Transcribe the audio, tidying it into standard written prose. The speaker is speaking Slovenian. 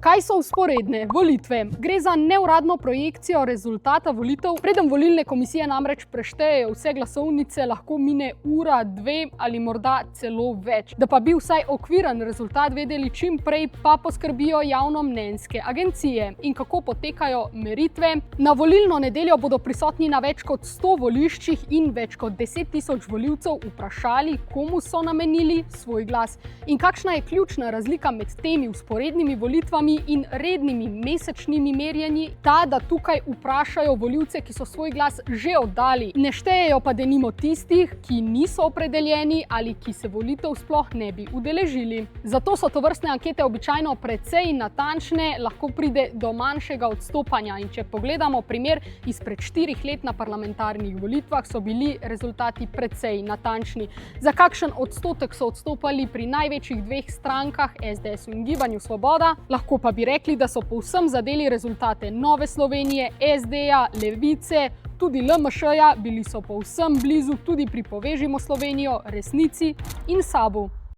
Kaj so vzporedne volitve? Gre za neuradno projekcijo rezultata volitev. Preden volilne komisije namreč preštejejo vse glasovnice, lahko mine ura, dve ali morda celo več. Da pa bi vsaj okviren rezultat vedeli čim prej, pa poskrbijo javnomnenjske agencije. In kako potekajo meritve? Na volilno nedeljo bodo prisotni na več kot 100 voliščih in več kot 10 tisoč volivcev vprašali, komu so namenili svoj glas. In kakšna je ključna razlika med temi vzporednimi volitvami in rednimi mesečnimi merjenji? Ta, da tukaj vprašajo volivce, ki so svoj glas že oddali. Ne štejejo pa denimo tistih, ki niso opredeljeni ali ki se volitev sploh ne bi udeležili. Zato so tovrstne ankete običajno precej natančne, lahko pride do manjšega odstopanja. In če pogledamo primer izpred 4 let na parlamentarnih volitvah, so bili rezultati precej natančni. Za kakšen odstotek so odstopali pri največjih dveh strankah, SDS-u in Gibanju Svoboda, lahko pa bi rekli, da so povsem zadeli rezultate Nove Slovenije, SD-ja, Levice, tudi LMŠ-ja, bili so povsem blizu tudi pri Povežimo Slovenijo, Resnici in SAB-u.